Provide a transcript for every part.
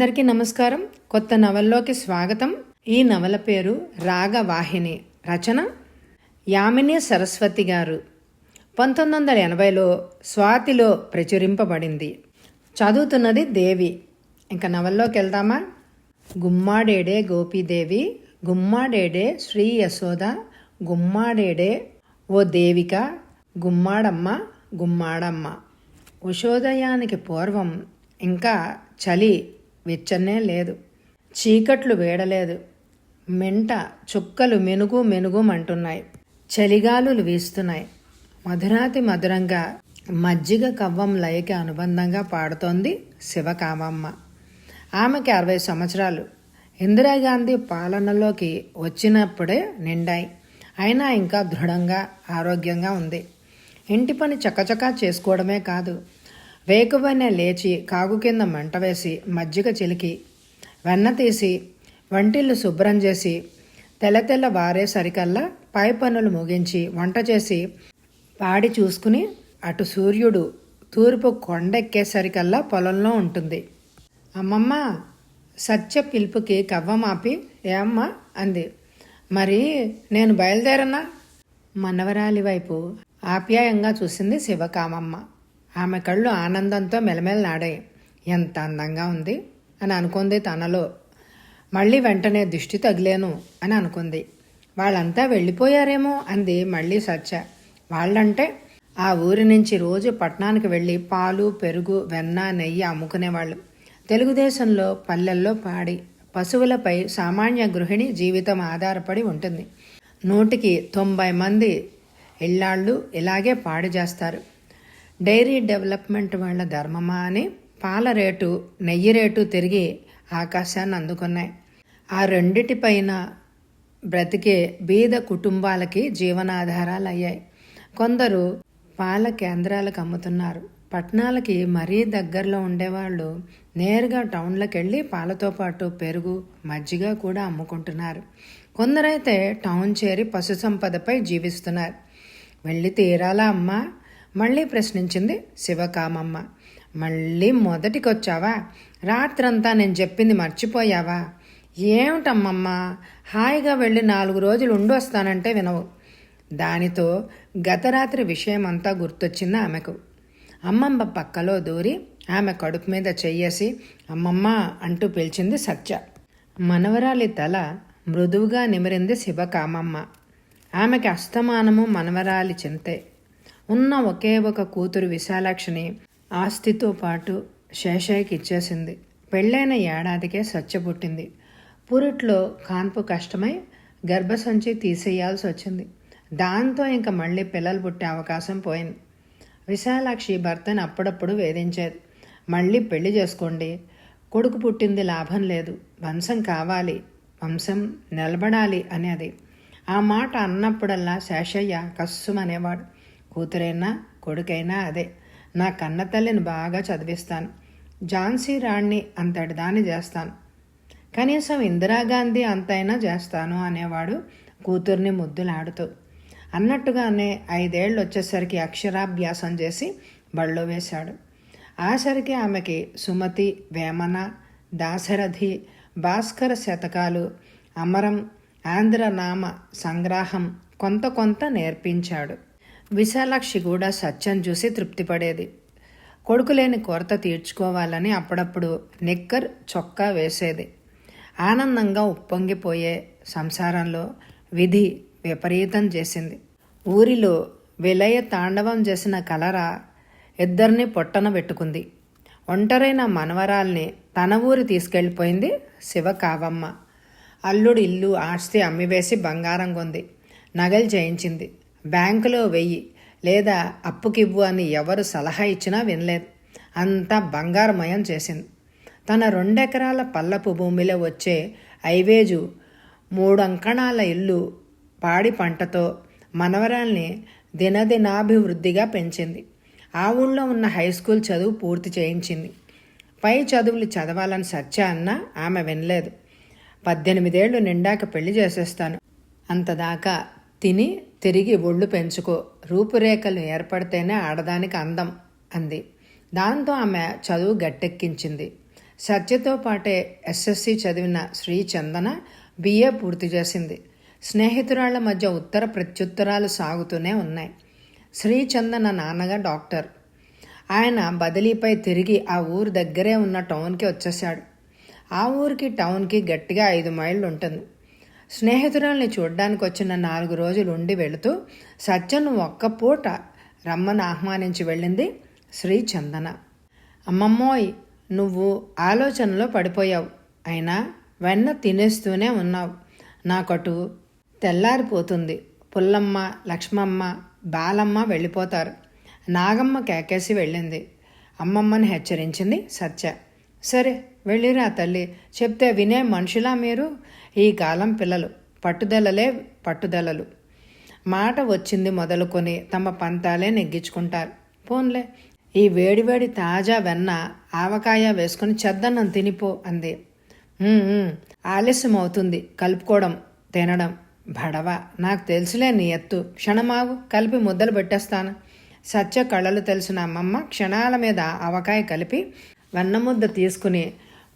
అందరికీ నమస్కారం. కొత్త నవల్లోకి స్వాగతం. ఈ నవల పేరు రాగవాహిని. రచన యామిని సరస్వతి గారు. 1980లో స్వాతిలో ప్రచురింపబడింది. చదువుతున్నది దేవి. ఇంకా నవల్లోకి వెళ్దామా? గుమ్మాడేడే గోపీదేవి, గుమ్మాడేడే శ్రీ యశోద, గుమ్మాడేడే ఓ దేవిక, గుమ్మాడమ్మ గుమ్మాడమ్మ. ఉషోదయానికి పూర్వం ఇంకా చలి వెచ్చనే లేదు, చీకట్లు వేడలేదు. మెంట చుక్కలు మెనుగుమంటున్నాయి, చలిగాలులు వీస్తున్నాయి. మధురాతి మధురంగా మజ్జిగ కవ్వం లయకి అనుబంధంగా పాడుతోంది శివకామమ్మ. ఆమెకి 60 సంవత్సరాలు. ఇందిరాగాంధీ పాలనలోకి వచ్చినప్పుడే నిండాయి. అయినా ఇంకా దృఢంగా ఆరోగ్యంగా ఉంది. ఇంటి పని చకచకా చేసుకోవడమే కాదు, వేకువనే లేచి కాగు కింద మంట వేసి మజ్జిగ చిలికి వెన్న తీసి వంటిల్లు శుభ్రం చేసి తెల్ల వారేసరికల్లా పై పనులు ముగించి వంట చేసి పాడి చూసుకుని అటు సూర్యుడు తూర్పు కొండెక్కేసరికల్లా పొలంలో ఉంటుంది. అమ్మమ్మ, సత్య పిలుపుకి కవ్వమాపి ఏమ్మా అంది. మరి నేను బయలుదేరనా? మనవరాలి వైపు ఆప్యాయంగా చూసింది శివకామమ్మ. ఆమె కళ్ళు ఆనందంతో మెలమెలనాడాయి. ఎంత అందంగా ఉంది అని అనుకుంది తనలో. మళ్ళీ వెంటనే దిష్టి తగిలేను అని అనుకుంది. వాళ్ళంతా వెళ్ళిపోయారేమో అంది మళ్ళీ సత్య. వాళ్ళంటే ఆ ఊరి నుంచి రోజు పట్టణానికి వెళ్ళి పాలు, పెరుగు, వెన్న, నెయ్యి అమ్ముకునేవాళ్ళు. తెలుగుదేశంలో పల్లెల్లో పాడి పశువులపై సామాన్య గృహిణి జీవితం ఆధారపడి ఉంటుంది. 100కి 90 మంది ఇళ్లాళ్ళు ఇలాగే పాడి చేస్తారు. డైరీ డెవలప్మెంట్ వాళ్ళ ధర్మమా అని పాల రేటు, నెయ్యి రేటు తిరిగి ఆకాశాన్ని అందుకున్నాయి. ఆ రెండిటిపైన బ్రతికే బీద కుటుంబాలకి జీవనాధారాలు అయ్యాయి. కొందరు పాల కేంద్రాలకు అమ్ముతున్నారు. పట్టణాలకి మరీ దగ్గరలో ఉండేవాళ్ళు నేరుగా టౌన్లకు వెళ్ళి పాలతో పాటు పెరుగు, మజ్జిగ కూడా అమ్ముకుంటున్నారు. కొందరైతే టౌన్ చేరి పశు సంపదపై జీవిస్తున్నారు. వెళ్ళి తీరాలా అమ్మా? మళ్ళీ ప్రశ్నించింది శివకామమ్మ. మళ్ళీ మొదటికొచ్చావా? రాత్రంతా నేను చెప్పింది మర్చిపోయావా? ఏమిటమ్మమ్మ, హాయిగా వెళ్ళి 4 రోజులు ఉండొస్తానంటే వినవు. దానితో గత రాత్రి విషయమంతా గుర్తొచ్చింది ఆమెకు. అమ్మమ్మ పక్కలో దూరి ఆమె కడుపు మీద చెయ్యేసి అమ్మమ్మ అంటూ పిలిచింది సత్య. మనవరాలి తల మృదువుగా నిమిరింది శివకామమ్మ. ఆమెకి అస్తమానము మనవరాలి చింతే. ఉన్న ఒకే ఒక కూతురు విశాలాక్షిని ఆస్తితో పాటు శేషయ్యకి ఇచ్చేసింది. పెళ్ళైన ఏడాదికే సత్య పుట్టింది. పురిట్లో కాన్పు కష్టమై గర్భసంచి తీసేయాల్సి వచ్చింది. దాంతో ఇంకా మళ్ళీ పిల్లలు పుట్టే అవకాశం పోయింది. విశాలాక్షి భర్తను అప్పుడప్పుడు వేధించేది. మళ్ళీ పెళ్లి చేసుకోండి, కొడుకు పుట్టింది లాభం లేదు, వంశం కావాలి, వంశం నిలబడాలి అనేది. ఆ మాట అన్నప్పుడల్లా శేషయ్య కస్సుమనేవాడు. కూతురైనా కొడుకైనా అదే. నా కన్న తల్లిని బాగా చదివిస్తాను, ఝాన్సీ రాణ్ణి అంతటి దాన్ని చేస్తాను, కనీసం ఇందిరాగాంధీ అంతైనా చేస్తాను అనేవాడు కూతుర్ని ముద్దులాడుతూ. అన్నట్టుగానే 5 ఏళ్ళు వచ్చేసరికి అక్షరాభ్యాసం చేసి బళ్ళో వేశాడు. ఆసరికి ఆమెకి సుమతి, వేమన, దాశరథి, భాస్కర శతకాలు, అమరం, ఆంధ్రనామ సంగ్రహం కొంత నేర్పించాడు. విశాలాక్షి కూడా సత్యం చూసి తృప్తిపడేది. కొడుకు లేని కొరత తీర్చుకోవాలని అప్పుడప్పుడు నిక్కర్ చొక్కా వేసేది. ఆనందంగా ఉప్పొంగిపోయే సంసారంలో విధి విపరీతం చేసింది. ఊరిలో విలయ తాండవం చేసిన కలరా 2 పొట్టన పెట్టుకుంది. ఒంటరైన మనవరాల్ని తన ఊరి తీసుకెళ్ళిపోయింది శివకామమ్మ. అల్లుడు ఇల్లు, ఆస్తి అమ్మివేసి బంగారం కొంది, నగలు చేయించింది. బ్యాంకులో వెయ్యి లేదా అప్పుకివ్వు అని ఎవరు సలహా ఇచ్చినా వినలేదు. అంతా బంగారమయం చేసింది. తన 2 ఎకరాల పల్లపు భూమిలో వచ్చే ఐవేజు 3 అంకణాల ఇల్లు, పాడి పంటతో మనవరాల్ని దినదినాభివృద్ధిగా పెంచింది. ఆ ఊళ్ళో ఉన్న హై స్కూల్ చదువు పూర్తి చేయించింది. పై చదువులు చదవాలని సత్య అన్నా ఆమె వినలేదు. 18 ఏళ్ళు నిండాక పెళ్లి చేసేస్తాను, అంతదాకా తిని తిరిగి ఒళ్ళు పెంచుకో, రూపురేఖలు ఏర్పడితేనే ఆడదానికి అందం అంది. దాంతో ఆమె చదువు గట్టెక్కించింది. సత్యతో పాటే ఎస్ఎస్సి చదివిన శ్రీ చందన బిఏ పూర్తి చేసింది. స్నేహితురాళ్ల మధ్య ఉత్తర ప్రత్యుత్తరాలు సాగుతూనే ఉన్నాయి. శ్రీచందన నాన్నగా డాక్టర్. ఆయన బదిలీపై తిరిగి ఆ ఊరు దగ్గరే ఉన్న టౌన్కి వచ్చేశాడు. ఆ ఊరికి టౌన్కి గట్టిగా 5 మైళ్ళు ఉంటుంది. స్నేహితురాల్ని చూడ్డానికి వచ్చిన 4 రోజులు ఉండి వెళుతూ సత్యను ఒక్క పూట రమ్మని ఆహ్వానించి వెళ్ళింది శ్రీచందన. అమ్మమ్మోయ్, నువ్వు ఆలోచనలో పడిపోయావు. అయినా వెన్న తినేస్తూనే ఉన్నావు. నాకటు తెల్లారిపోతుంది. పుల్లమ్మ, లక్ష్మమ్మ, బాలమ్మ వెళ్ళిపోతారు. నాగమ్మ కేకేసి వెళ్ళింది. అమ్మమ్మని హెచ్చరించింది సత్య. సరే వెళ్ళిరా తల్లి, చెప్తే వినే మనుషులా మీరు? ఈ కాలం పిల్లలు పట్టుదలలు. మాట వచ్చింది మొదలుకొని తమ పంతాలే నెగ్గించుకుంటారు. పోన్లే, ఈ వేడివేడి తాజా వెన్న ఆవకాయ వేసుకుని చెద్దన్నం తినిపో అంది. ఆలస్యం అవుతుంది కలుపుకోవడం తినడం. భడవ, నాకు తెలుసులే నీ ఎత్తు. క్షణమాగు, కలిపి ముద్దలు పెట్టేస్తాను. సత్య కళ్ళలు తెలిసిన అమ్మమ్మ క్షణాల మీద ఆవకాయ కలిపి వెన్న ముద్ద తీసుకుని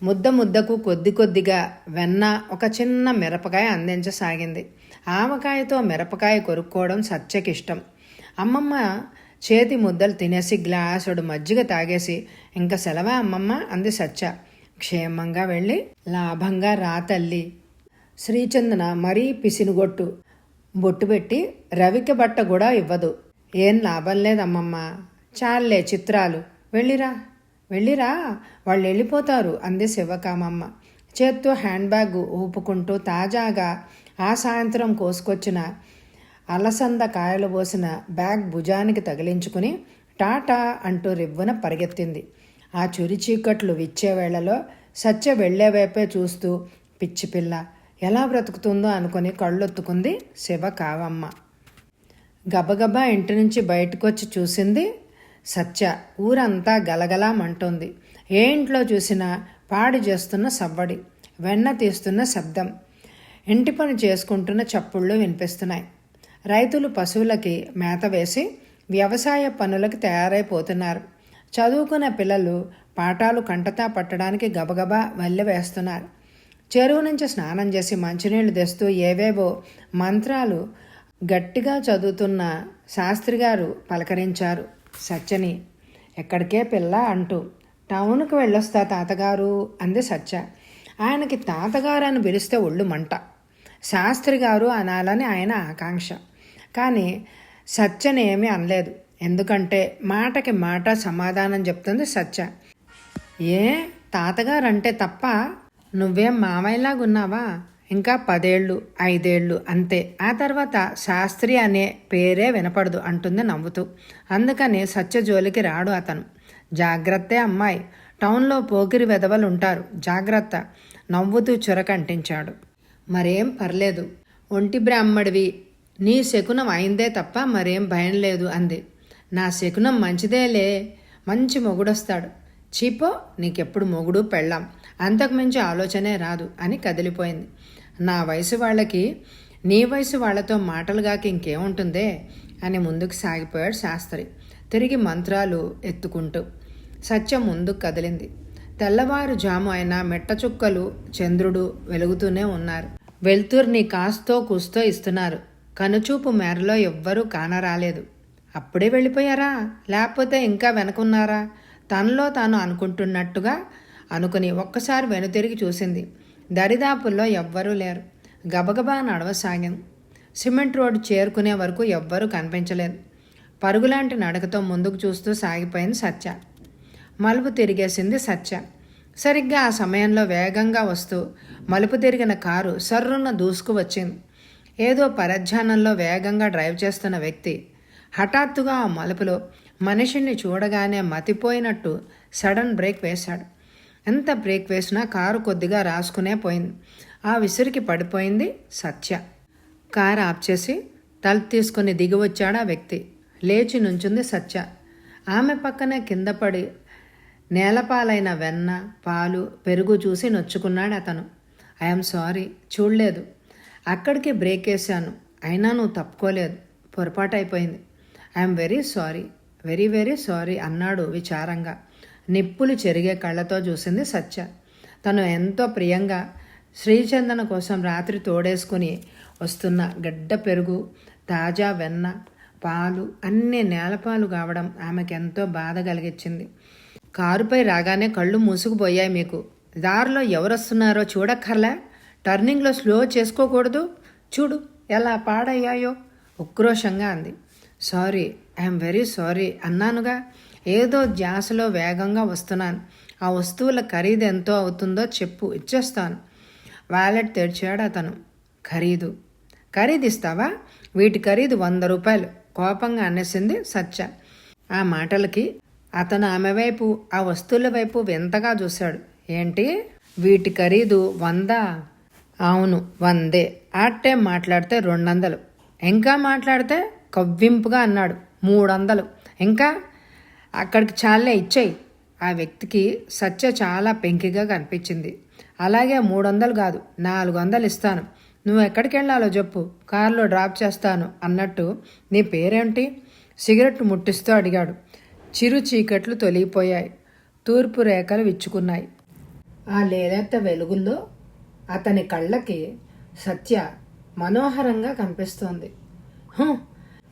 ముద్దకు కొద్దిగా వెన్న, ఒక చిన్న మిరపకాయ అందించసాగింది. ఆవకాయతో మిరపకాయ కొరుక్కోవడం సత్యకిష్టం. అమ్మమ్మ చేతి ముద్దలు తినేసి గ్లాసుడు మజ్జిగ తాగేసి ఇంకా సెలవా అమ్మమ్మ అంది సత్య. క్షేమంగా వెళ్ళి లాభంగా రా తల్లి. శ్రీచందన మరీ పిసినుగొట్టు. బొట్టు పెట్టి రవికి బట్ట కూడా ఇవ్వదు. ఏం లాభం లేదమ్మమ్మ. చాలే చిత్రాలు, వెళ్ళిరా వాళ్ళు వెళ్ళిపోతారు అంది శివకామమ్మ చేత్తో హ్యాండ్ బ్యాగ్ ఊపుకుంటూ. తాజాగా ఆ సాయంత్రం కోసుకొచ్చిన అలసంద కాయలు పోసిన బ్యాగ్ భుజానికి తగిలించుకుని టాటా అంటూ రివ్వున పరిగెత్తింది. ఆ చురి చీకట్లు విచ్చే వేళలో సత్య వెళ్లేవైపే చూస్తూ పిచ్చిపిల్ల ఎలా బ్రతుకుతుందో అనుకుని కళ్ళొత్తుకుంది శివకామమ్మ. గబగబా ఇంటి నుంచి బయటకొచ్చి చూసింది సత్య. ఊరంతా గలగలామంటోంది. ఏ ఇంట్లో చూసినా పాడి చేస్తున్న సవ్వడి, వెన్న తీస్తున్న శబ్దం, ఇంటి పని చేసుకుంటున్న చప్పుళ్ళు వినిపిస్తున్నాయి. రైతులు పశువులకి మేత వేసి వ్యవసాయ పనులకి తయారైపోతున్నారు. చదువుకున్న పిల్లలు పాఠాలు కంటతా పట్టడానికి గబగబా వల్లె వేస్తున్నారు. చెరువు నుంచి స్నానం చేసి మంచినీళ్లు తెస్తూ ఏవేవో మంత్రాలు గట్టిగా చదువుతున్న శాస్త్రిగారు పలకరించారు సత్యని. ఎక్కడికే పిల్ల అంటూ. టౌన్కు వెళ్ళొస్తా తాతగారు అంది సత్య. ఆయనకి తాతగారు అని పిలిస్తే ఒళ్ళు మంట. శాస్త్రి గారు అనాలని ఆయన ఆకాంక్ష. కానీ సత్యనేమీ అనలేదు. ఎందుకంటే మాటకి మాట సమాధానం చెప్తుంది సత్య. ఏ తాతగారంటే తప్ప నువ్వేం మామయ్యలాగున్నావా? ఇంకా 10 ఏళ్ళు 5 ఏళ్ళు అంతే. ఆ తర్వాత శాస్త్రి అనే పేరే వినపడదు అంటుంది నవ్వుతూ. అందుకని సత్య జోలికి రాడు అతను. జాగ్రత్తే అమ్మాయి, టౌన్లో పోకిరి వెధవలు ఉంటారు, జాగ్రత్త నవ్వుతూ చురకంటించాడు. మరేం పర్లేదు, ఒంటి బ్రాహ్మడివి, నీ శకునం అయిందే తప్ప మరేం భయం లేదు అంది. నా శకునం మంచిదేలే, మంచి మొగుడొస్తాడు. చీపో, నీకెప్పుడు మొగుడు పెళ్ళాం, అంతకుమించి ఆలోచనే రాదు అని కదిలిపోయింది. నా వయసు వాళ్ళకి నీ వయసు వాళ్లతో మాటలుగాక ఇంకేముంటుందే అని ముందుకు సాగిపోయాడు శాస్త్రి తిరిగి మంత్రాలు ఎత్తుకుంటూ. సత్యం ముందుకు కదిలింది. తెల్లవారుజాము అయినా మెట్ట చుక్కలు చంద్రుడు వెలుగుతూనే ఉన్నారు. వెలుతుర్ని కాస్తో కూస్తో ఇస్తున్నారు. కనుచూపు మేరలో ఎవ్వరూ కానరాలేదు. అప్పుడే వెళ్ళిపోయారా, లేకపోతే ఇంకా వెనకున్నారా? తనలో తాను అనుకుంటున్నట్టుగా అనుకుని ఒక్కసారి వెనుతిరిగి చూసింది. దరిదాపుల్లో ఎవ్వరూ లేరు. గబగబా నడవసాగింది. సిమెంట్ రోడ్డు చేరుకునే వరకు ఎవ్వరూ కనిపించలేదు. పరుగులాంటి నడకతో ముందుకు చూస్తూ సాగిపోయింది సత్య. మలుపు తిరిగేసింది సత్య. సరిగ్గా ఆ సమయంలో వేగంగా వస్తూ మలుపు తిరిగిన కారు సర్రున్న దూసుకు వచ్చింది. ఏదో పరధ్యానంలో వేగంగా డ్రైవ్ చేస్తున్న వ్యక్తి హఠాత్తుగా ఆ మలుపులో మనిషిని చూడగానే మతిపోయినట్టు సడన్ బ్రేక్ వేశాడు. ఎంత బ్రేక్ వేసినా కారు కొద్దిగా రాసుకునే పోయింది. ఆ విసురికి పడిపోయింది సత్య. కారు ఆఫ్ చేసి తల తీసుకుని దిగి వచ్చాడు ఆ వ్యక్తి. లేచి నుంచుంది సత్య. ఆమె పక్కనే కింద పడి నేలపాలైన వెన్న, పాలు, పెరుగు చూసి నొచ్చుకున్నాడు అతను. ఐఎమ్ సారీ, చూడలేదు. అక్కడికి బ్రేక్ వేశాను, అయినా నువ్వు తప్పుకోలేదు, పొరపాటు అయిపోయింది. I'm very sorry, very very sorry అన్నాడు విచారంగా. నిప్పులు చెరిగే కళ్ళతో చూసింది సత్య. తను ఎంతో ప్రియంగా శ్రీచందన కోసం రాత్రి తోడేసుకుని వస్తున్న గడ్డ పెరుగు, తాజా వెన్న, పాలు అన్నీ నేలపాలు కావడం ఆమెకెంతో బాధ కలిగించింది. కారుపై రాగానే కళ్ళు మూసుకుపోయాయి. మీకు దారిలో ఎవరొస్తున్నారో చూడక్కర్లే? టర్నింగ్లో స్లో చేసుకోకూడదు? చూడు ఎలా పాడయ్యాయో ఉక్రోషంగా అంది. సారీ, ఐఎమ్ వెరీ సారీ అన్నానుగా. ఏదో ధ్యాసలో వేగంగా వస్తున్నాను. ఆ వస్తువుల ఖరీదు ఎంతో అవుతుందో చెప్పు, ఇచ్చేస్తాను. వాలెట్ తెరిచాడు అతను. ఖరీదు ఇస్తావా? వీటి ఖరీదు 100 రూపాయలు కోపంగా అనేసింది సత్య. ఆ మాటలకి అతను ఆమె వైపు, ఆ వస్తువుల వైపు వింతగా చూశాడు. ఏంటి, వీటి ఖరీదు 100? అవును, 100. ఆట్టే మాట్లాడితే 200. ఇంకా మాట్లాడితే కవ్వింపుగా అన్నాడు 300. ఇంకా అక్కడికి చాలే, ఇచ్చేయి. ఆ వ్యక్తికి సత్య చాలా పెంకిగా కనిపించింది. అలాగే 300 కాదు, 400 ఇస్తాను. నువ్వు ఎక్కడికి వెళ్ళాలో చెప్పు, కారులో డ్రాప్ చేస్తాను అన్నట్టు. నీ పేరేంటి? సిగరెట్ ముట్టిస్తూ అడిగాడు. చిరు చీకట్లు తొలిగిపోయాయి. తూర్పు రేఖలు విచ్చుకున్నాయి. ఆ లేలేత వెలుగుల్లో అతని కళ్ళకి సత్య మనోహరంగా కనిపిస్తోంది.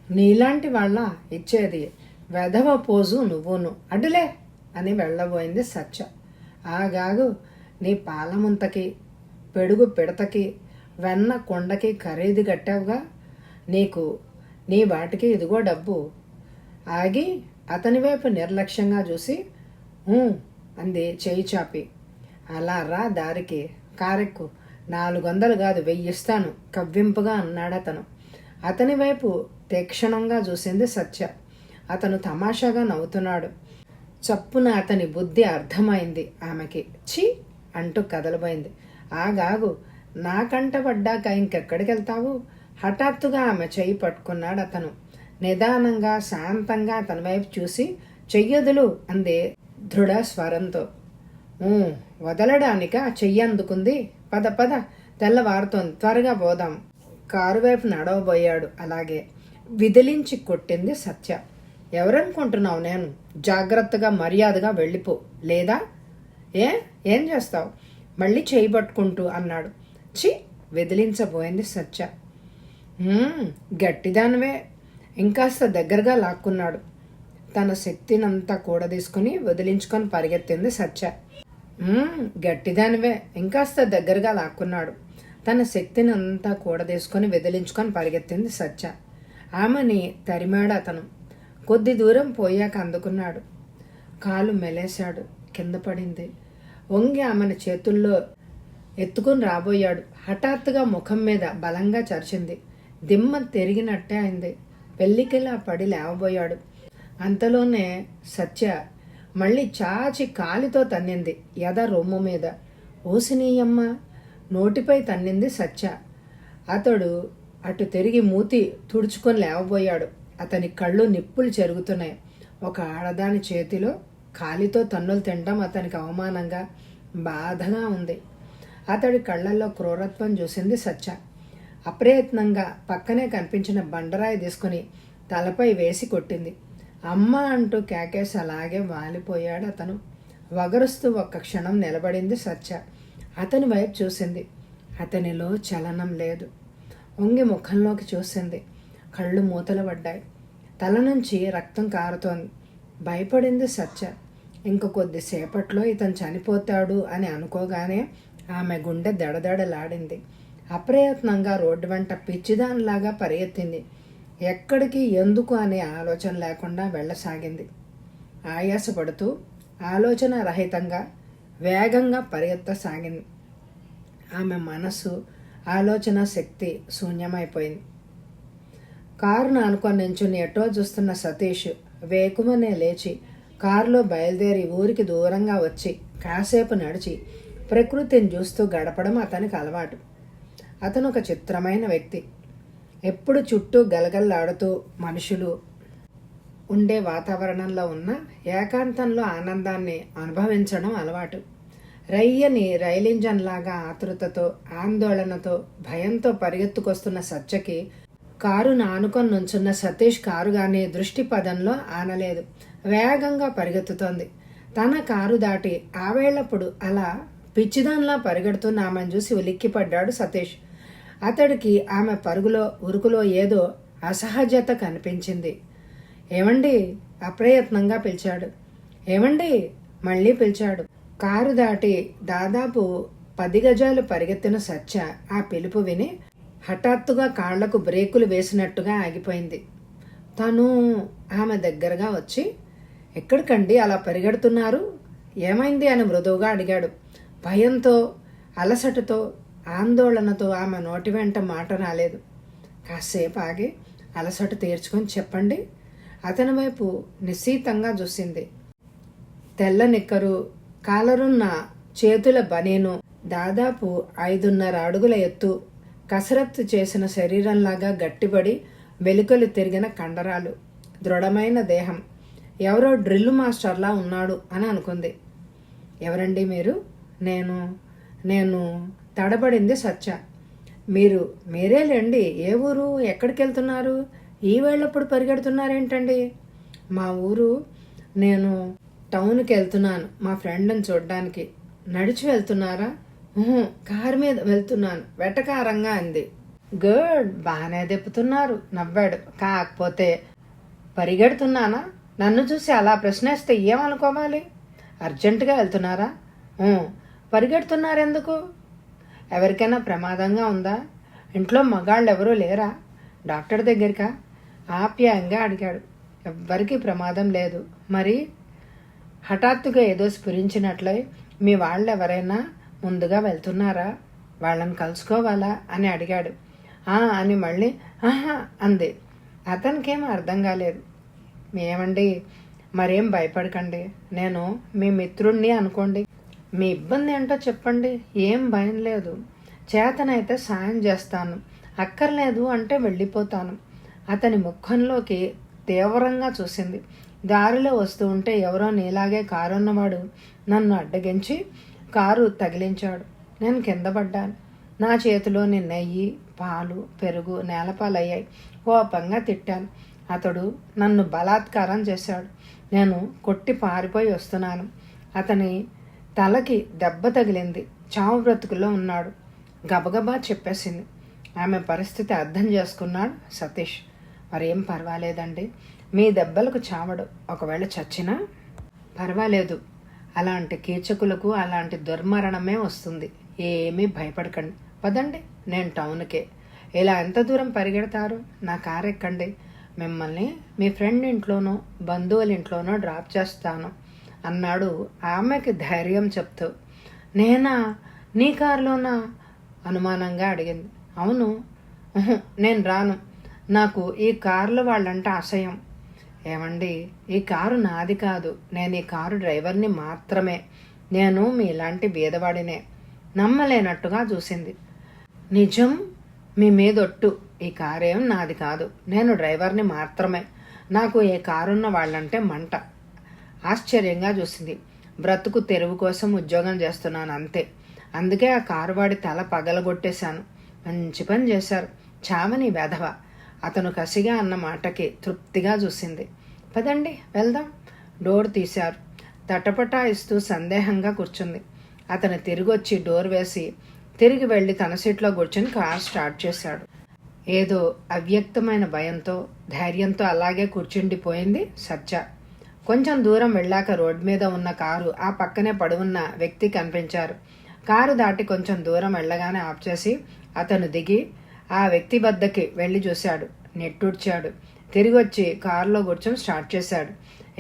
నీలాంటి వాళ్ళ ఇచ్చేది? వెధవ పోజు నువ్వును, అడ్డులే అని వెళ్ళబోయింది సత్య. ఆగాగు, నీ పాలముంతకి, పెడుగు పిడతకి, వెన్న కొండకి ఖరీదు కట్టావుగా. నీ వాటికి ఇదిగో డబ్బు. ఆగి అతని వైపు నిర్లక్ష్యంగా చూసి అంది చేయి చాపి. అలా రా దారికి, కారెక్కు. 400 కాదు, 1000 ఇస్తాను కవ్వింపుగా అన్నాడు అతను. అతని వైపు తీక్షణంగా చూసింది సత్య. అతను తమాషాగా నవ్వుతున్నాడు. చప్పున అతని బుద్ధి అర్థమైంది ఆమెకి. ఛీ అంటూ కదలబోయింది. ఆగాగు, నా కంట పడ్డాక ఇంకెక్కడికి వెళ్తావు? హఠాత్తుగా ఆమె చెయ్యి పట్టుకున్నాడు అతను. నిదానంగా శాంతంగా అతని వైపు చూసి చెయ్యొదులు అంది దృఢ స్వరంతో. వదలడానిక చెయ్యి అందుకుంది. పద పద, తెల్లవారుతోంది, త్వరగా పోదాం. కారు వైపు నడవబోయాడు. అలాగే విదిలించి కొట్టింది సత్య. ఎవరనుకుంటున్నావు నేను? జాగ్రత్తగా మర్యాదగా వెళ్ళిపో, లేదా ఏం చేస్తావు? మళ్ళీ చేయి పట్టుకుంటూ అన్నాడు. చి విదిలించబోయింది సత్య. గట్టిదానివే. ఇంకాస్త దగ్గరగా లాక్కున్నాడు. తన శక్తినంతా కూడదీసుకుని వదిలించుకొని పరిగెత్తింది సత్య. గట్టిదానివే. ఇంకాస్త దగ్గరగా లాక్కున్నాడు. తన శక్తిని అంతా కూడదీసుకొని వదిలించుకొని పరిగెత్తింది సత్య. ఆమెని తరిమాడు అతను. కొద్ది దూరం పోయాక అందుకున్నాడు. కాలు మెలేశాడు. కింద పడింది. వంగి ఆమెను చేతుల్లో ఎత్తుకుని రాబోయాడు. హఠాత్తుగా ముఖం మీద బలంగా చరిచింది. దిమ్మ తిరిగినట్టే అయింది. పెళ్లికిలా పడి లేవబోయాడు. అంతలోనే సత్య మళ్ళీ చాచి కాలితో తన్నింది ఎద రొమ్ము మీద. ఓసినీయమ్మ నోటిపై తన్నింది సత్య. అతడు అటు తిరిగి మూతి తుడుచుకొని లేవబోయాడు. అతని కళ్ళు నిప్పులు చెరుగుతున్నాయి. ఒక ఆడదాని చేతిలో కాలితో తన్నులు తినడం అతనికి అవమానంగా, బాధగా ఉంది. అతడి కళ్ళల్లో క్రూరత్వం చూసింది సత్య. అప్రయత్నంగా పక్కనే కనిపించిన బండరాయి తీసుకుని తలపై వేసి కొట్టింది. అమ్మ అంటూ కేకేసి అలాగే వాలిపోయాడు అతను. వగరుస్తూ ఒక్క క్షణం నిలబడింది సత్య. అతని వైపు చూసింది. అతనిలో చలనం లేదు. వంగి ముఖంలోకి చూసింది. కళ్ళు మూతలు పడ్డాయి. తల నుంచి రక్తం కారుతోంది. భయపడింది సత్య. ఇంక కొద్దిసేపట్లో ఇతను చనిపోతాడు అని అనుకోగానే ఆమె గుండె దడదడలాడింది. అప్రయత్నంగా రోడ్డు వెంట పిచ్చిదానిలాగా పరిగెత్తింది. ఎక్కడికి, ఎందుకు అనే ఆలోచన లేకుండా వెళ్ళసాగింది. ఆయాసపడుతూ ఆలోచన రహితంగా వేగంగా పరిగెత్తసాగింది. ఆమె మనసు, ఆలోచన శక్తి శూన్యమైపోయింది. కారును అనుకొని నించుని ఎటో చూస్తున్న సతీష్ వేకుమనే లేచి కారులో బయలుదేరి ఊరికి దూరంగా వచ్చి కాసేపు నడిచి ప్రకృతిని చూస్తూ గడపడం అతనికి అలవాటు. అతను ఒక చిత్రమైన వ్యక్తి. ఎప్పుడు చుట్టూ గలగల్లాడుతూ మనుషులు ఉండే వాతావరణంలో ఉన్న ఏకాంతంలో ఆనందాన్ని అనుభవించడం అలవాటు. రయ్యని రైలింజన్లాగా ఆతృతతో, ఆందోళనతో, భయంతో పరిగెత్తుకొస్తున్న సత్యకి కారును ఆనుకొని నుంచున్న సతీష్ కారు గాని దృష్టి పదంలో ఆనలేదు. వేగంగా పరిగెత్తుతోంది. తన కారు దాటి ఆవేళ్లప్పుడు అలా పిచ్చిదాన్లా పరిగెడుతున్న ఆమెను చూసి ఉలిక్కిపడ్డాడు సతీష్. అతడికి ఆమె పరుగులో ఉరుకులో ఏదో అసహజత కనిపించింది. ఏమండి? అప్రయత్నంగా పిలిచాడు. ఏమండి? మళ్ళీ పిలిచాడు. కారు దాటి దాదాపు 10 గజాలు పరిగెత్తిన సత్య ఆ పిలుపు విని హఠాత్తుగా కాళ్లకు బ్రేకులు వేసినట్టుగా ఆగిపోయింది. తను ఆమె దగ్గరగా వచ్చి, ఎక్కడికండి అలా పరిగెడుతున్నారు? ఏమైంది అని మృదువుగా అడిగాడు. భయంతో, అలసటతో, ఆందోళనతో ఆమె నోటి వెంట మాట రాలేదు. కాసేపు ఆగి అలసట తీర్చుకొని చెప్పండి. అతని వైపు నిశ్చితంగా చూసింది. తెల్ల నిక్కరు, కాలరున్న చేతుల బనీను, దాదాపు 5.5 అడుగుల ఎత్తు, కసరత్తు చేసిన శరీరంలాగా గట్టిపడి వెలుకలు తిరిగిన కండరాలు, దృఢమైన దేహం. ఎవరో డ్రిల్ మాస్టర్లా ఉన్నాడు అని అనుకుంది. ఎవరండి మీరు? నేను తడబడింది సత్య. మీరేలేండి. ఏ ఊరు? ఎక్కడికి వెళ్తున్నారు? ఈ వేళప్పుడు పరిగెడుతున్నారేంటండి? మా ఊరు. నేను టౌన్కి వెళ్తున్నాను మా ఫ్రెండ్ని చూడడానికి. నడిచి వెళ్తున్నారా? కారు మీద వెళ్తున్నాను వెటకారంగా అంది. గుడ్, బాగానే దెప్పుతున్నారు నవ్వాడు. కాకపోతే పరిగెడుతున్నానా? నన్ను చూసి అలా ప్రశ్నిస్తే ఏమనుకోవాలి? అర్జెంటుగా వెళ్తున్నారా? పరిగెడుతున్నారెందుకు? ఎవరికైనా ప్రమాదంగా ఉందా? ఇంట్లో మగాళ్ళు ఎవరూ లేరా? డాక్టర్ దగ్గరికా? ఆప్యాయంగా అడిగాడు. ఎవ్వరికీ ప్రమాదం లేదు. మరి? హఠాత్తుగా ఏదో స్ఫురించినట్లయి, మీ వాళ్ళెవరైనా ముందుగా వెళ్తున్నారా? వాళ్ళని కలుసుకోవాలా అని అడిగాడు. అని మళ్ళీ ఆహా అంది. అతనికేం అర్థం కాలేదు. ఏమండి, మరేం భయపడకండి. నేను మీ మిత్రుణ్ణి అనుకోండి. మీ ఇబ్బంది ఏంటో చెప్పండి. ఏం భయం లేదు. చేతనైతే సాయం చేస్తాను, అక్కర్లేదు అంటే వెళ్ళిపోతాను. అతని ముఖంలోకి తీవ్రంగా చూసింది. దారిలో వస్తూ ఉంటే ఎవరో నీలాగే కారున్నవాడు నన్ను అడ్డగించి కారు తగిలించాడు. నేను కింద పడ్డాను. నా చేతిలోని నెయ్యి, పాలు, పెరుగు నేలపాలయ్యాయి. కోపంగా తిట్టాను. అతడు నన్ను బలాత్కారం చేశాడు. నేను కొట్టి పారిపోయి వస్తున్నాను. అతని తలకి దెబ్బ తగిలింది. చావు బ్రతుకుల్లో ఉన్నాడు. గబగబా చెప్పేసింది. ఆమె పరిస్థితి అర్థం చేసుకున్నాడు సతీష్. మరేం పర్వాలేదండి, మీ దెబ్బలకు చావడు. ఒకవేళ చచ్చినా పర్వాలేదు. అలాంటి కీచకులకు అలాంటి దుర్మరణమే వస్తుంది. ఏమీ భయపడకండి. పదండి, నేను టౌన్కే. ఇలా ఎంత దూరం పరిగెడతారు? నా కారు ఎక్కండి. మిమ్మల్ని మీ ఫ్రెండ్ ఇంట్లోనో బంధువుల ఇంట్లోనో డ్రాప్ చేస్తాను అన్నాడు ఆమెకి ధైర్యం చెప్తూ. నేనా? నీ కారులోనా? అనుమానంగా అడిగింది. అవును. నేను రాను. నాకు ఈ కారులో వాళ్ళంటే అసహ్యం. ఏమండి, ఈ కారు నాది కాదు. నేను ఈ కారు డ్రైవర్ని మాత్రమే. నేను మీలాంటి బీదవాడినే. నమ్మలేనట్టుగా చూసింది. నిజం, మీ మీదొట్టు. ఈ కారేం నాది కాదు. నేను డ్రైవర్ని మాత్రమే. నాకు ఏ కారున్న వాళ్ళంటే మంట. ఆశ్చర్యంగా చూసింది. బ్రతుకు తెరువు కోసం ఉద్యోగం చేస్తున్నాను అంతే. అందుకే ఆ కారు వాడి తల పగలగొట్టేశాను. మంచి పని చేశారు. చావని వెధవ. అతను కసిగా అన్న మాటకి తృప్తిగా చూసింది. పదండి వెళ్దాం. డోర్ తీశారు. తటపటాయిస్తూ సందేహంగా కూర్చుంది. అతను తిరిగొచ్చి డోర్ వేసి తిరిగి వెళ్ళి తన సీట్లో కూర్చొని కార్ స్టార్ట్ చేశాడు. ఏదో అవ్యక్తమైన భయంతో ధైర్యంతో అలాగే కూర్చుండిపోయింది సత్య. కొంచెం దూరం వెళ్ళాక రోడ్డు మీద ఉన్న కారు ఆ పక్కనే పడున్న వ్యక్తి కనిపించారు. కారు దాటి కొంచెం దూరం వెళ్ళగానే ఆఫ్ చేసి అతను దిగి ఆ వ్యక్తి వద్దకి వెళ్ళి చూశాడు. నెట్టూడ్చాడు. తిరిగి వచ్చి కారులో కూర్చొని స్టార్ట్ చేశాడు.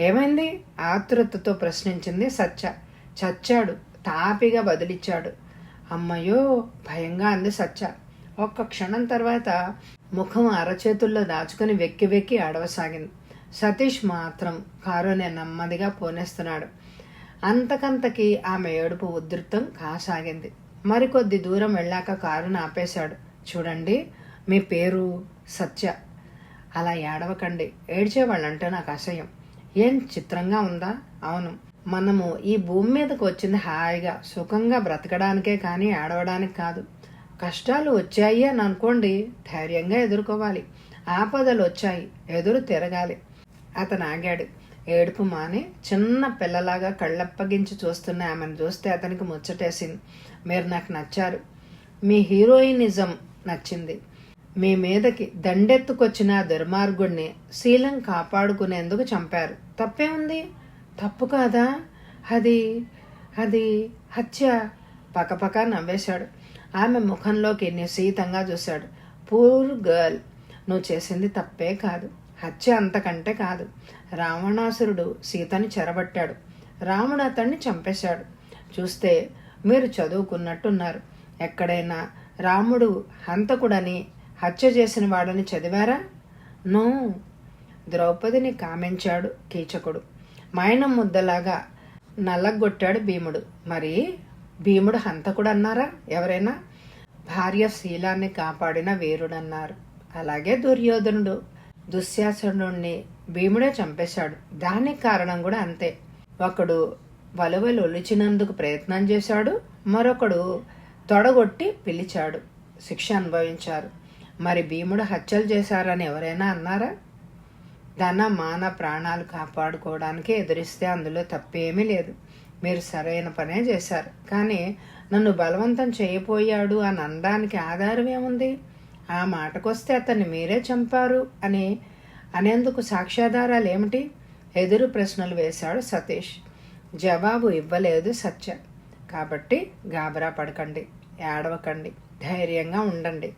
ఏమైంది? ఆతృతతో ప్రశ్నించింది సత్య. చచ్చాడు, తాపిగా బదిలిచ్చాడు. అమ్మయ్యో, భయంగా అంది సత్య. ఒక్క క్షణం తర్వాత ముఖం అరచేతుల్లో దాచుకుని వెక్కి వెక్కి ఆడవసాగింది. సతీష్ మాత్రం కారుని నెమ్మదిగా పోనేస్తున్నాడు. అంతకంతకి ఆమె ఏడుపు ఉధృతం కాసాగింది. మరికొద్ది దూరం వెళ్ళాక కారును ఆపేశాడు. చూడండి, మీ పేరు సత్య. అలా ఏడవకండి. ఏడ్చేవాళ్ళంటే నాకు అసహ్యం. ఏం చిత్రంగా ఉందా? అవును, మనము ఈ భూమి మీదకు వచ్చింది హాయిగా సుఖంగా బ్రతకడానికే కానీ ఏడవడానికి కాదు. కష్టాలు వచ్చాయి అని అనుకోండి, ధైర్యంగా ఎదుర్కోవాలి. ఆపదలు వచ్చాయి, ఎదురు తిరగాలి. అతను ఆగాడు. ఏడుపు మాని చిన్న పిల్లలాగా కళ్ళప్పగించి చూస్తున్న ఆమెను చూస్తే అతనికి ముచ్చటేసింది. మీరు నాకు నచ్చారు. మీ హీరోయినిజం నచ్చింది. మీ మీదకి దండెత్తుకొచ్చిన ఆ దుర్మార్గుడిని శీలం కాపాడుకునేందుకు చంపారు. తప్పే ఉంది? తప్పు కాదా? అది అది హత్య. పకపక నవ్వేశాడు. ఆమె ముఖంలోకి నిశీతంగా చూశాడు. పూర్ గర్ల్, నువ్వు చేసింది తప్పే కాదు, హత్య అంతకంటే కాదు. రావణాసురుడు సీతని చెరబట్టాడు, రాముడు అతన్ని చంపేశాడు. చూస్తే మీరు చదువుకున్నట్టున్నారు. ఎక్కడైనా రాముడు హంతకుడని, హత్య చేసిన వాడని చదివారా? నో. ద్రౌపదిని కామించాడు కీచకుడు. మైనం ముద్దలాగా నల్లగొట్టాడు భీముడు. మరి భీముడు హంతకుడు అన్నారా ఎవరైనా? భార్య శీలాన్ని కాపాడిన వీరుడన్నారు. అలాగే దుర్యోధనుడు దుశ్శాసనుడిని భీముడే చంపేశాడు. దానికి కారణం కూడా అంతే. ఒకడు వలువలు ఒలిచినందుకు ప్రయత్నం చేశాడు, మరొకడు తొడగొట్టి పిలిచాడు. శిక్ష అనుభవించారు. మరి భీముడు హత్యలు చేశారని ఎవరైనా అన్నారా? ధన మాన ప్రాణాలు కాపాడుకోవడానికి ఎదురిస్తే అందులో తప్పేమీ లేదు. మీరు సరైన పనే చేశారు. కానీ నన్ను బలవంతం చేయపోయాడు అని అనడానికి ఆధారం ఏముంది? ఆ మాటకొస్తే అతన్ని మీరే చంపారు అని అనేందుకు సాక్ష్యాధారాలు ఏమిటి? ఎదురు ప్రశ్నలు వేశాడు సతీష్. జవాబు ఇవ్వలేదు సత్య. కాబట్టి గాబరా పడకండి, ఏడవకండి, ధైర్యంగా ఉండండి.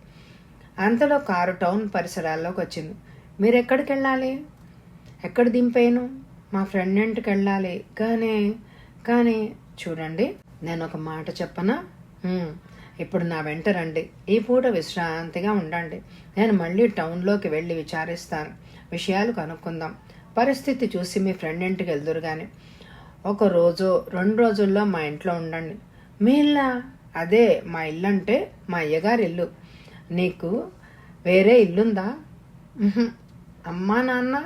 అంతలో కారు టౌన్ పరిసరాల్లోకి వచ్చింది. మీరు ఎక్కడికి వెళ్ళాలి? ఎక్కడ దింపేను? మా ఫ్రెండ్ ఇంటికి వెళ్ళాలి. కానీ చూడండి, నేను ఒక మాట చెప్పనా? ఇప్పుడు నా వెంట రండి. ఈ పూట విశ్రాంతిగా ఉండండి. నేను మళ్ళీ టౌన్లోకి వెళ్ళి విచారిస్తాను. విషయాలు కనుక్కుందాం. పరిస్థితి చూసి మీ ఫ్రెండ్ ఇంటికి వెళ్దురు కానీ 1 రోజు 2 రోజుల్లో మా ఇంట్లో ఉండండి. మీ ఇల్లా? అదే మా ఇల్లు అంటే మా అయ్యగారి ఇల్లు. నీకు వేరే ఇల్లుందా? అమ్మా నాన్న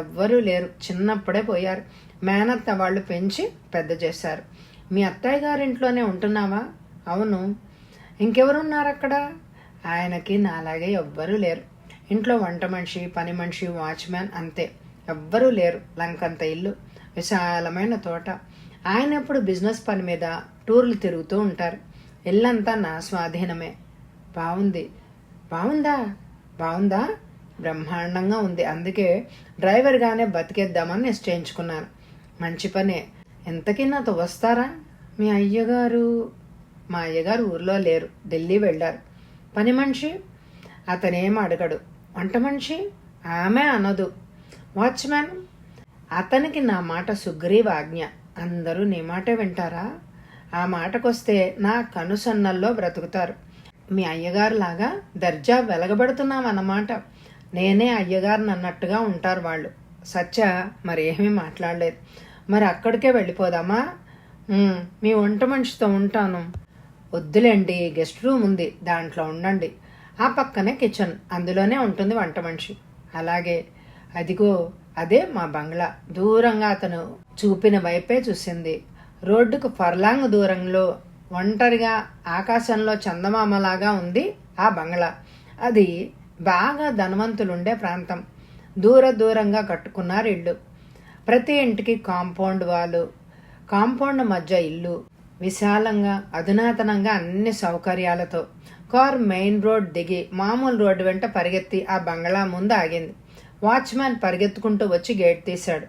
ఎవ్వరూ లేరు. చిన్నప్పుడే పోయారు. మేనత్త వాళ్ళు పెంచి పెద్ద చేశారు. మీ అత్తయ్య గారింట్లోనే ఉంటున్నావా? అవును. ఇంకెవరున్నారు అక్కడ? ఆయనకి నాలాగే ఎవ్వరూ లేరు. ఇంట్లో వంట మనిషి, పని మనిషి, వాచ్మ్యాన్, అంతే. ఎవ్వరూ లేరు. లంకంత ఇల్లు, విశాలమైన తోట. ఆయన ఎప్పుడు బిజినెస్ పని మీద టూర్లు తిరుగుతూ ఉంటారు. ఇల్లంతా నా స్వాధీనమే. బాగుందా? బ్రహ్మాండంగా ఉంది. అందుకే డ్రైవర్గానే బతికేద్దామని నిశ్చయించుకున్నాను. మంచి పనే. ఎంతకీ నాతో వస్తారా? మీ అయ్యగారు? మా అయ్యగారు ఊర్లో లేరు, ఢిల్లీ వెళ్ళారు. పని మనిషి? అతనేం అడగడు. వంట మనిషి? ఆమె అనదు. వాచ్మ్యాన్? అతనికి నా మాట సుగ్రీవ ఆజ్ఞ. అందరూ నీ మాటే వింటారా? ఆ మాటకొస్తే నా కనుసన్నల్లో బ్రతుకుతారు. మీ అయ్యగారు లాగా దర్జా వెలగబడుతున్నామన్నమాట. నేనే అయ్యగారిని అన్నట్టుగా ఉంటారు వాళ్ళు. సత్య మరి ఏమీ మాట్లాడలేదు. మరి అక్కడికే వెళ్ళిపోదామా? మీ వంట మనిషితో ఉంటాను. వద్దులేండి, గెస్ట్ రూమ్ ఉంది, దాంట్లో ఉండండి. ఆ పక్కనే కిచెన్, అందులోనే ఉంటుంది వంట మనిషి. అలాగే. అదిగో అదే మా బంగ్లా. దూరంగా అతను చూపిన వైపే చూసింది. రోడ్డుకు ఫర్లాంగ్ దూరంలో ఒంటరిగా ఆకాశంలో చందమామలాగా ఉంది ఆ బంగ్లా. అది బాగా ధనవంతులుండే ప్రాంతం. దూరంగా కట్టుకున్నారు ఇళ్ళు. ప్రతి ఇంటికి కాంపౌండ్ వాలు, కాంపౌండ్ మధ్య ఇల్లు, విశాలంగా అధునాతనంగా అన్ని సౌకర్యాలతో. కారు మెయిన్ రోడ్ దిగి మామూలు రోడ్డు వెంట పరిగెత్తి ఆ బంగ్లా ముందు ఆగింది. వాచ్మ్యాన్ పరిగెత్తుకుంటూ వచ్చి గేట్ తీశాడు.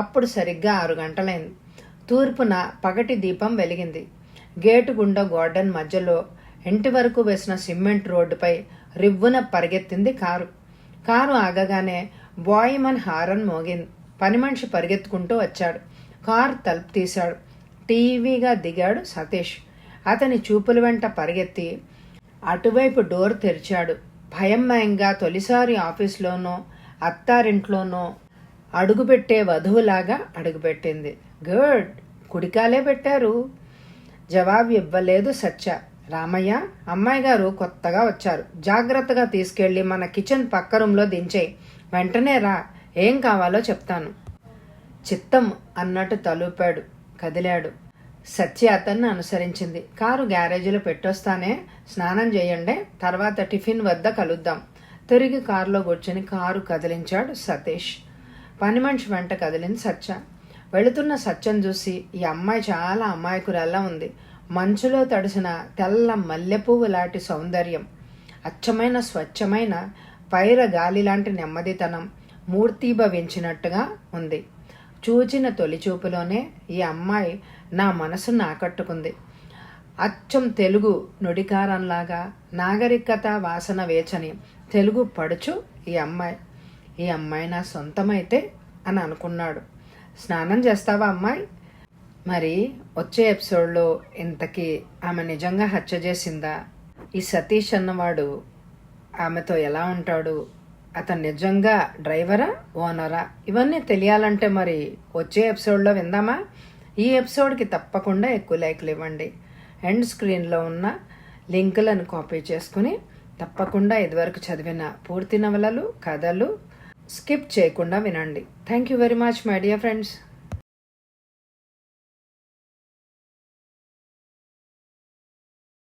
అప్పుడు సరిగ్గా 6 గంటలైంది. తూర్పున పగటి దీపం వెలిగింది. గేటు గుండా గార్డెన్ మధ్యలో ఇంటి వరకు వేసిన సిమెంట్ రోడ్డుపై రివ్వున పరిగెత్తింది కారు. కారు ఆగగానే బాయ్మన్ హారన్ మోగింది. పని మనిషి పరిగెత్తుకుంటూ వచ్చాడు. కారు తలుపు తీశాడు. టీవీగా దిగాడు సతీష్. అతని చూపుల వెంట పరిగెత్తి అటువైపు డోర్ తెరిచాడు. భయంగా తొలిసారి ఆఫీస్లోనో అత్తారింట్లోనో అడుగుపెట్టే వధువులాగా అడుగుపెట్టింది. గుడ్, కుడికాలే పెట్టారు. జవాబు ఇవ్వలేదు సత్య. రామయ్య, అమ్మాయి గారు కొత్తగా వచ్చారు. జాగ్రత్తగా తీసుకెళ్లి మన కిచెన్ పక్క రూంలో దించేయి. వెంటనే రా, ఏం కావాలో చెప్తాను. చిత్తం అన్నట్టు తలూపాడు, కదిలాడు. సత్య అతన్ని అనుసరించింది. కారు గ్యారేజీలో పెట్టొస్తానే, స్నానం చేయండి, తర్వాత టిఫిన్ వద్ద కలుద్దాం. తిరిగి కారులో కూర్చొని కారు కదిలించాడు సతీష్. పని మనిషి వెంట కదిలింది సత్య. వెళుతున్న సత్యం చూసి ఈ అమ్మాయి చాలా అమాయకురాల్లా ఉంది. మంచులో తడిసిన తెల్ల మల్లెపువ్వు లాంటి సౌందర్యం, అచ్చమైన స్వచ్ఛమైన పైర గాలి లాంటి నెమ్మదితనం మూర్తీభవించినట్టుగా ఉంది. చూచిన తొలి చూపులోనే ఈ అమ్మాయి నా మనసును ఆకట్టుకుంది. అచ్చం తెలుగు నుడికారంలాగా నాగరికత వాసన వేచని తెలుగు పడుచు ఈ అమ్మాయి నా సొంతమైతే అని అనుకున్నాడు. స్నానం చేస్తావా అమ్మాయి? మరి వచ్చే ఎపిసోడ్లో ఇంతకీ ఆమె నిజంగా హత్య చేసిందా? ఈ సతీష్ అన్నవాడు ఆమెతో ఎలా ఉంటాడు? అతను నిజంగా డ్రైవరా, ఓనరా? ఇవన్నీ తెలియాలంటే మరి వచ్చే ఎపిసోడ్లో విందామా? ఈ ఎపిసోడ్కి తప్పకుండా ఎక్కువ లైక్లు ఇవ్వండి. ఎండ్ స్క్రీన్లో ఉన్న లింకులను కాపీ చేసుకుని తప్పకుండా ఇదివరకు చదివిన పూర్తి నవలలు, కథలు స్కిప్ చేయకుండా వినండి. Thank you very much my dear friends.